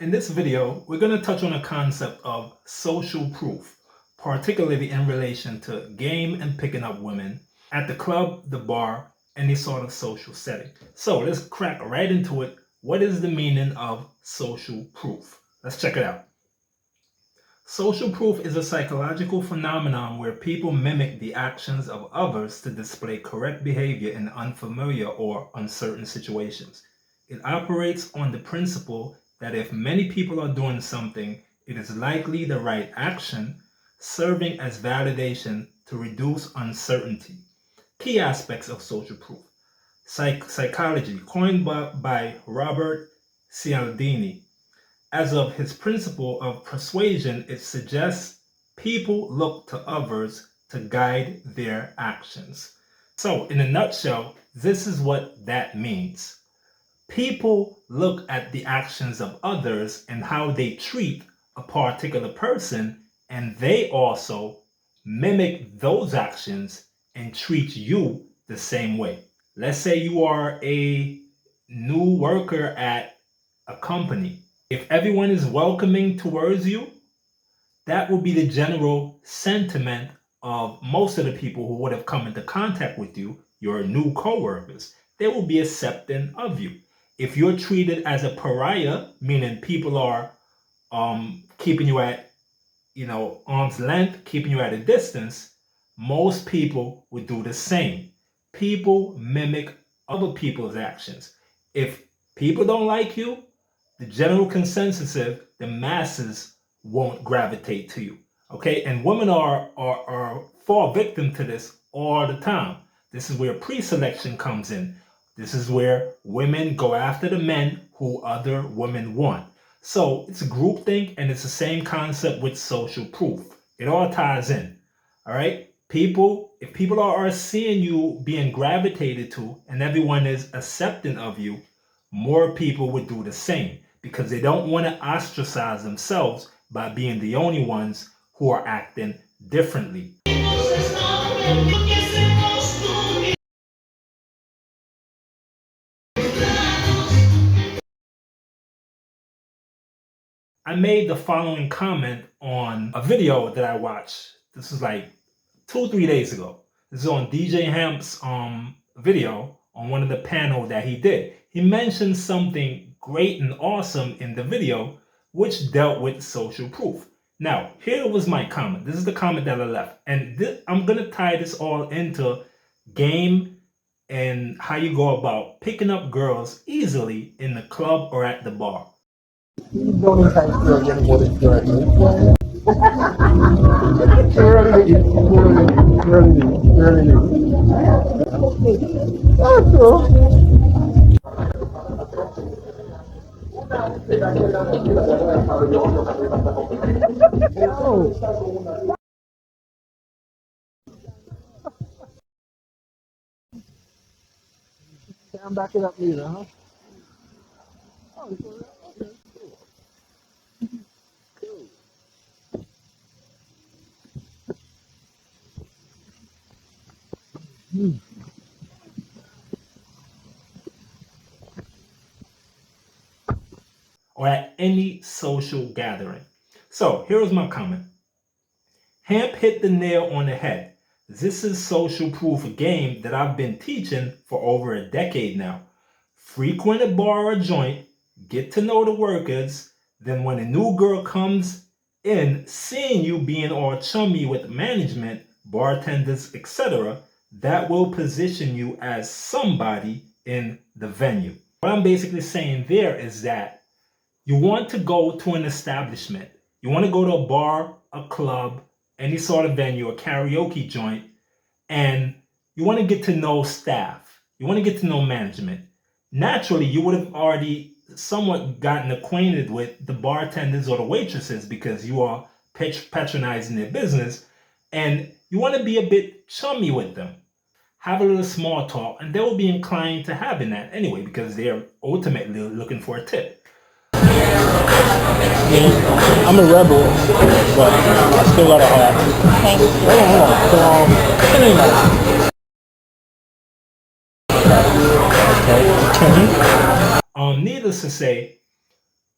In this video, we're going to touch on the concept of social proof, particularly in relation to game and picking up women at the club, the bar, any sort of social setting. So let's crack right into it. What is the meaning of social proof? Let's check it out. Social proof is a psychological phenomenon where people mimic the actions of others to display correct behavior in unfamiliar or uncertain situations. It operates on the principle that if many people are doing something, it is likely the right action, serving as validation to reduce uncertainty. Key aspects of social proof. Psychology, coined by Robert Cialdini. As of his principle of persuasion, it suggests people look to others to guide their actions. So, in a nutshell, this is what that means. People look at the actions of others and how they treat a particular person, and they also mimic those actions and treat you the same way. Let's say you are a new worker at a company. If everyone is welcoming towards you, that will be the general sentiment of most of the people who would have come into contact with you, your new coworkers. They will be accepting of you. If you're treated as a pariah, meaning people are keeping you at arm's length, keeping you at a distance, most people would do the same. People mimic other people's actions. If people don't like you, the general consensus is the masses won't gravitate to you. Okay, and women are fall victim to this all the time. This is where pre-selection comes in. This is where women go after the men who other women want. So it's a group thing, and it's the same concept with social proof. It all ties in. All right. If people are seeing you being gravitated to and everyone is accepting of you, more people would do the same because they don't want to ostracize themselves by being the only ones who are acting differently. I made the following comment on a video that I watched. This is like 2-3 days ago. This is on DJ Hamp's video on one of the panel that he did. He mentioned something great and awesome in the video, which dealt with social proof. Now, here was my comment. This is the comment that I left. And I'm going to tie this all into game and how you go about picking up girls easily in the club or at the bar. You don't even have to get what it's doing. Really. That's true. Can't back it up either, huh? Oh, okay. Or at any social gathering. So here was my comment. Hamp hit the nail on the head. This is social proof game that I've been teaching for over a decade now. Frequent a bar or joint, get to know the workers, then when a new girl comes in, seeing you being all chummy with management, bartenders, etc., that will position you as somebody in the venue. What I'm basically saying there is that you want to go to an establishment. You want to go to a bar, a club, any sort of venue, a karaoke joint, and you want to get to know staff. You want to get to know management. Naturally, you would have already somewhat gotten acquainted with the bartenders or the waitresses because you are patronizing their business, and you want to be a bit chummy with them. Have a little small talk, and they will be inclined to having that anyway because they're ultimately looking for a tip. I'm a rebel, but I still got a heart. Thank you. Hold on. Needless to say,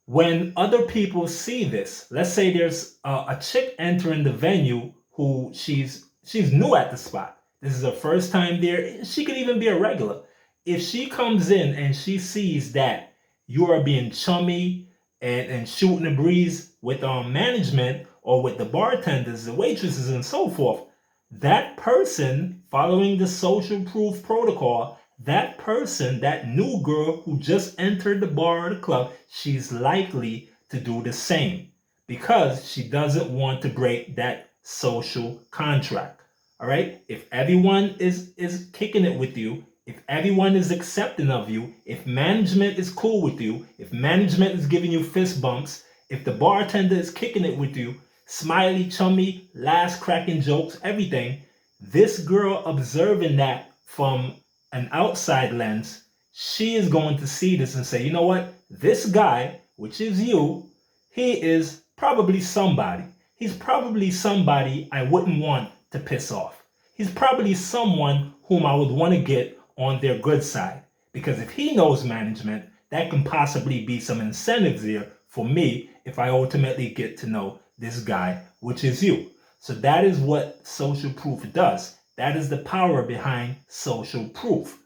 When other people see this, let's say there's a chick entering the venue who she's new at the spot. This is her first time there. She could even be a regular. If she comes in and she sees that you are being chummy and shooting a breeze with management or with the bartenders, the waitresses, and so forth, that person following the social proof protocol, that person, that new girl who just entered the bar or the club, she's likely to do the same because she doesn't want to break that social contract. All right? If everyone is kicking it with you, if everyone is accepting of you, if management is cool with you, if management is giving you fist bumps, if the bartender is kicking it with you, smiley, chummy, last cracking jokes, everything, this girl observing that from an outside lens, she is going to see this and say, you know what? This guy, which is you, he is probably somebody. He's probably somebody I wouldn't want to piss off. He's probably someone whom I would want to get on their good side. Because if he knows management, that can possibly be some incentives there for me if I ultimately get to know this guy, which is you. So that is what social proof does. That is the power behind social proof.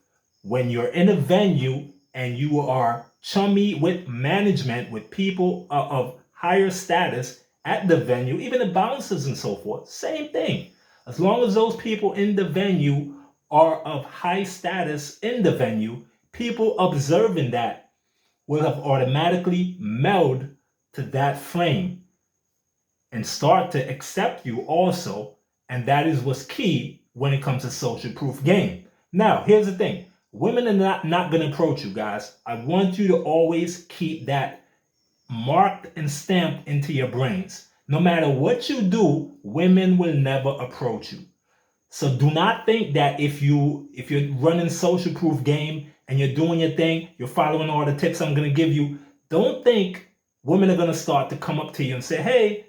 When you're in a venue and you are chummy with management, with people of higher status at the venue, even the bouncers and so forth, same thing. As long as those people in the venue are of high status in the venue, people observing that will have automatically melded to that flame and start to accept you also. And that is what's key when it comes to social proof game. Now, here's the thing. Women are not going to approach you, guys. I want you to always keep that marked and stamped into your brains. No matter what you do, women will never approach you. So do not think that if you're running social proof game and you're doing your thing, you're following all the tips I'm gonna give you. Don't think women are gonna start to come up to you and say, "Hey,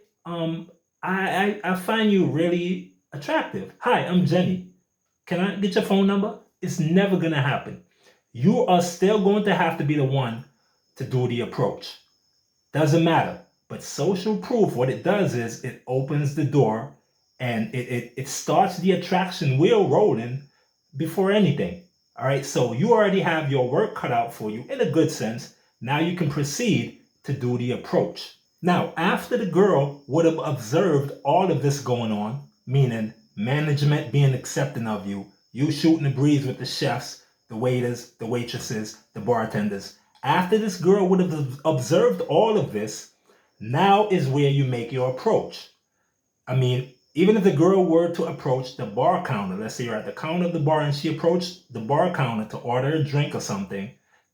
I find you really attractive. Hi, I'm Jenny. Can I get your phone number?" It's never gonna happen. You are still going to have to be the one to do the approach. Doesn't matter. But social proof, what it does is it opens the door and it starts the attraction wheel rolling before anything. All right. So you already have your work cut out for you in a good sense. Now you can proceed to do the approach. Now, after the girl would have observed all of this going on, meaning management being accepting of you, you shooting the breeze with the chefs, the waiters, the waitresses, the bartenders. After this girl would have observed all of this, now is where you make your approach. I mean, even if the girl were to approach the bar counter, let's say you're at the counter of the bar and she approached the bar counter to order a drink or something,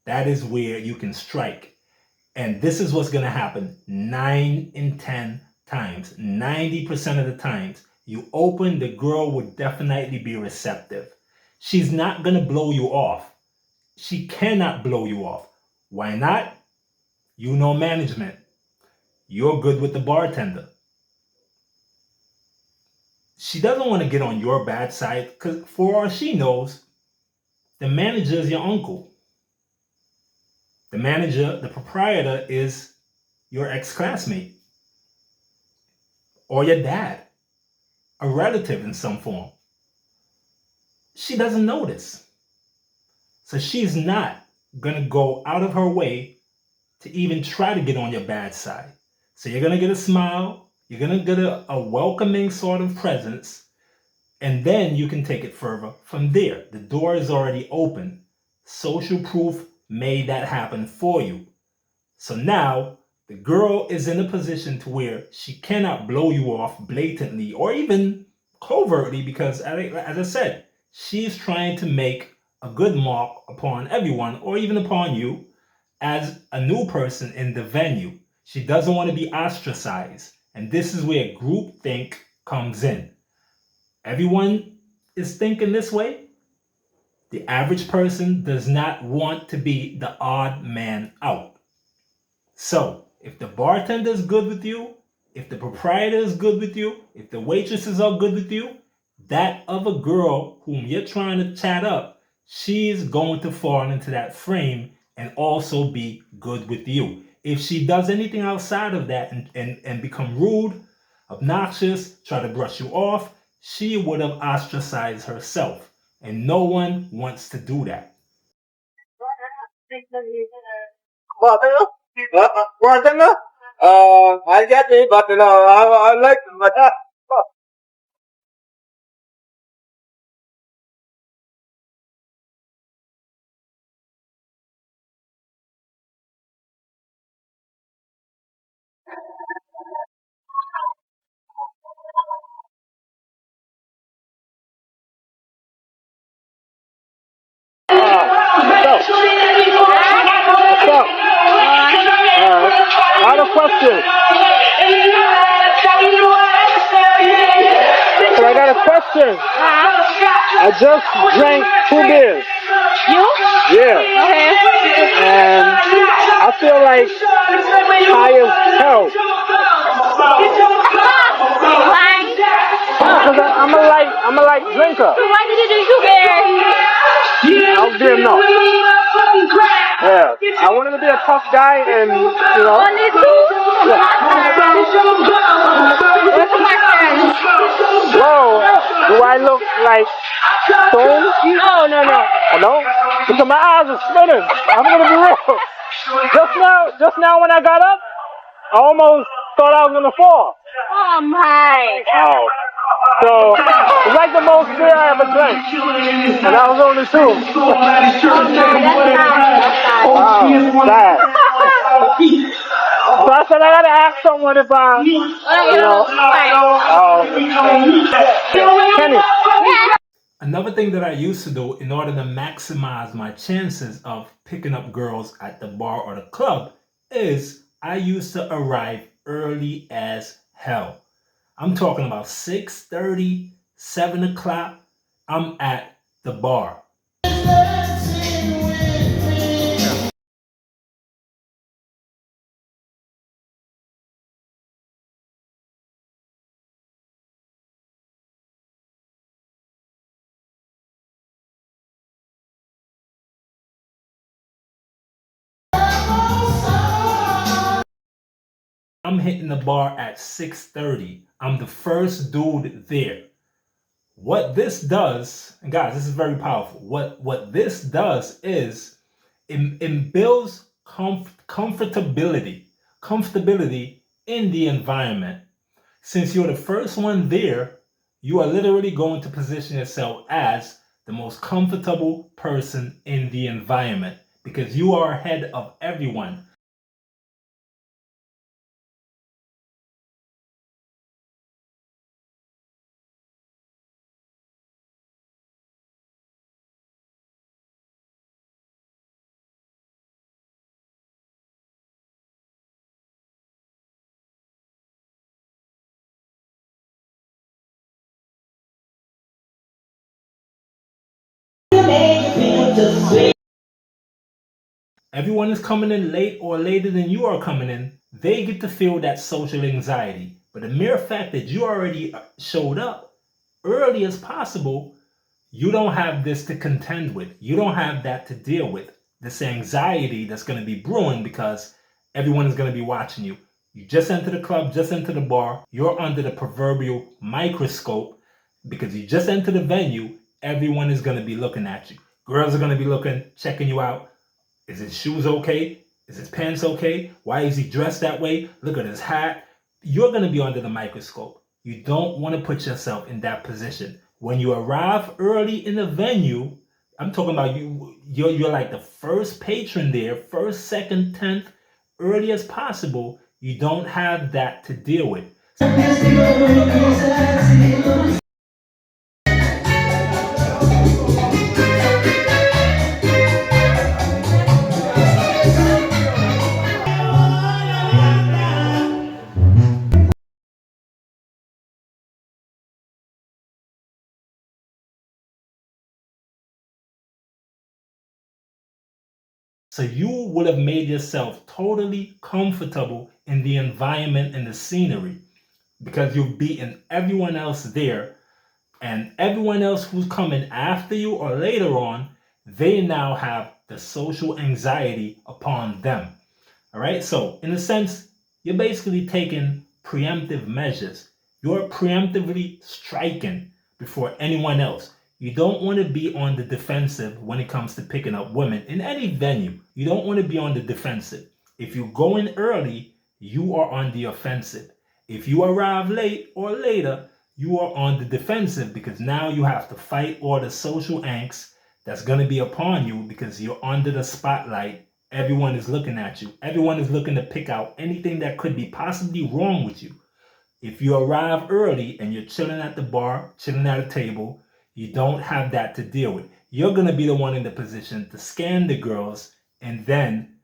that is where you can strike. And this is what's going to happen 9 in 10 times. 90% of the times you open, the girl would definitely be receptive. She's not going to blow you off. She cannot blow you off. Why not? You know management. You're good with the bartender. She doesn't want to get on your bad side because for all she knows, the manager is your uncle. The manager, the proprietor is your ex-classmate or your dad, a relative in some form. She doesn't know this. So she's not going to go out of her way to even try to get on your bad side. So you're going to get a smile. You're going to get a welcoming sort of presence. And then you can take it further from there. The door is already open. Social proof made that happen for you. So now the girl is in a position to where she cannot blow you off blatantly or even covertly because, as I said, she's trying to make a good mark upon everyone or even upon you as a new person in the venue. She doesn't want to be ostracized. And this is where groupthink comes in. Everyone is thinking this way. The average person does not want to be the odd man out. So, if the bartender is good with you, if the proprietor is good with you, if the waitresses are good with you, that other girl whom you're trying to chat up, she's going to fall into that frame and also be good with you. If she does anything outside of that and become rude, obnoxious, try to brush you off, she would have ostracized herself. And no one wants to do that. Bartender? Bartender? I get it, but I like it, but what's up? What's up? I had a question. So I got a question. I just drank 2 beers. You? Yeah. Okay. And I feel like high as hell. Why? Because I'm a light drinker. Why did you drink 2 beers? I'll be enough. Yeah. I wanted to be a tough guy and, Only 2? Where's my friends? whoa, do I look like stone? No. I know? Because my eyes are spinning. I'm going to be real. Just now when I got up, I almost thought I was going to fall. Oh my. Oh. So, it's like the most beer I ever drank. And that was only 2. Wow, sad. So I said I gotta ask someone if Kenny. Another thing that I used to do in order to maximize my chances of picking up girls at the bar or the club is I used to arrive early as hell. I'm talking about 6:30, 7 o'clock. I'm at the bar. I'm hitting the bar at 6:30. I'm the first dude there. What this does, and guys, this is very powerful. What this does is it builds comfortability in the environment. Since you're the first one there, you are literally going to position yourself as the most comfortable person in the environment because you are ahead of everyone. Everyone is coming in late or later than you are coming in. They get to feel that social anxiety. But the mere fact that you already showed up early as possible, you don't have this to contend with. You don't have that to deal with. This anxiety that's going to be brewing because everyone is going to be watching you. You just enter the club, just enter the bar. You're under the proverbial microscope because you just enter the venue. Everyone is going to be looking at you. Girls are going to be looking, checking you out. Is his shoes okay? Is his pants okay? Why is he dressed that way? Look at his hat. You're going to be under the microscope. You don't want to put yourself in that position. When you arrive early in the venue, I'm talking about you're like the first patron there, first, second, 10th, early as possible. You don't have that to deal with. So you will have made yourself totally comfortable in the environment and the scenery because you've beaten everyone else there, and everyone else who's coming after you or later on, they now have the social anxiety upon them. All right. So, in a sense, you're basically taking preemptive measures. You're preemptively striking before anyone else. You don't want to be on the defensive when it comes to picking up women in any venue. You don't want to be on the defensive. If you go in early, you are on the offensive. If you arrive late or later, you are on the defensive because now you have to fight all the social angst that's going to be upon you because you're under the spotlight. Everyone is looking at you. Everyone is looking to pick out anything that could be possibly wrong with you. If you arrive early and you're chilling at the bar, chilling at a table, you don't have that to deal with. You're going to be the one in the position to scan the girls, and then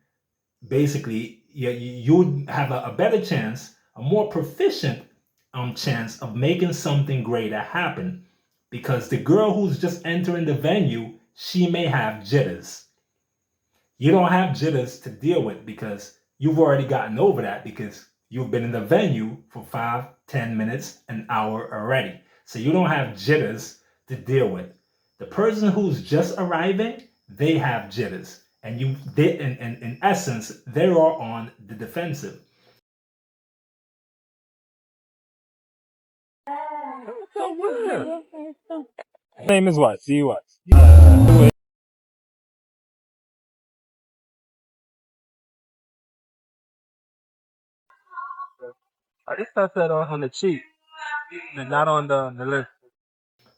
basically you would have a better chance, a more proficient chance of making something greater happen, because the girl who's just entering the venue, she may have jitters. You don't have jitters to deal with because you've already gotten over that because you've been in the venue for 5, 10 minutes, an hour already. So you don't have jitters to deal with. The person who's just arriving, they have jitters. And in essence, they are on the defensive. Name is what? See what? I just got that on the cheap, and not on the list.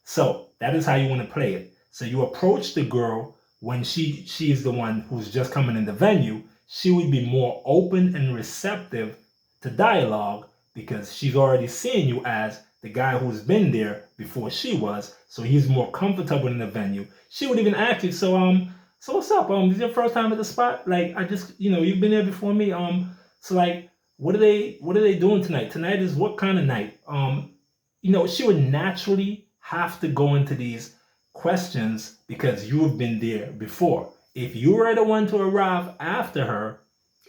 So that is how you want to play it. So you approach the girl when she's the one who's just coming in the venue. She would be more open and receptive to dialogue because she's already seeing you as the guy who's been there before she was. So he's more comfortable in the venue. She would even ask you, so what's up? This is your first time at the spot? Like I just, you've been there before me. So like what are they doing tonight? Tonight is what kind of night? She would naturally have to go into these questions because you've been there before. If you were the one to arrive after her,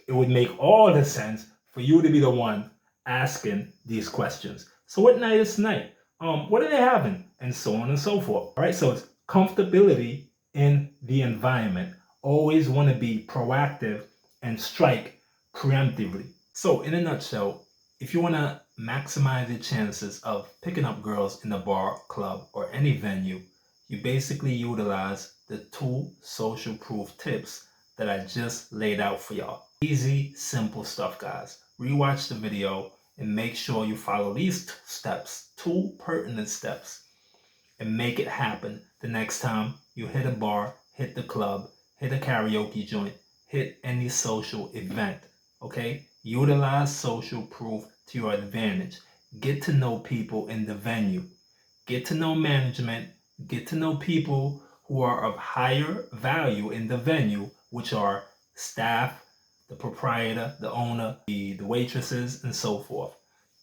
it would make all the sense for you to be the one asking these questions. So what night is tonight? What are they having? And so on and so forth. All right, so it's comfortability in the environment. Always want to be proactive and strike preemptively. So in a nutshell, if you want to maximize your chances of picking up girls in a bar, club, or any venue, you basically utilize the 2 social proof tips that I just laid out for y'all. Easy, simple stuff, guys. Rewatch the video and make sure you follow these steps, 2 pertinent steps, and make it happen the next time you hit a bar, hit the club, hit a karaoke joint, hit any social event. Okay? Utilize social proof to your advantage. Get to know people in the venue. Get to know management. Get to know people who are of higher value in the venue, which are staff, the proprietor, the owner, the waitresses, and so forth.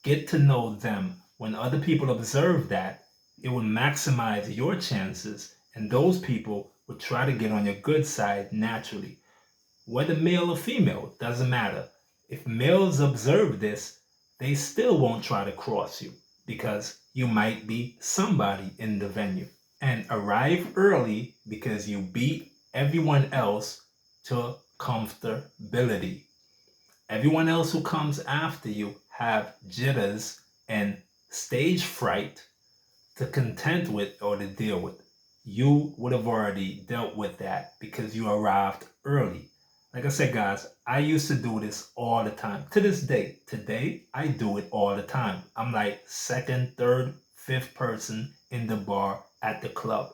Get to know them. When other people observe that, it will maximize your chances, and those people will try to get on your good side naturally. Whether male or female, doesn't matter. If males observe this, they still won't try to cross you because you might be somebody in the venue. And arrive early because you beat everyone else to comfortability. Everyone else who comes after you have jitters and stage fright to contend with or to deal with. You would have already dealt with that because you arrived early. Like I said, guys, I used to do this all the time. To this day, today, I do it all the time. I'm like 2nd, 3rd, 5th person in the bar at the club.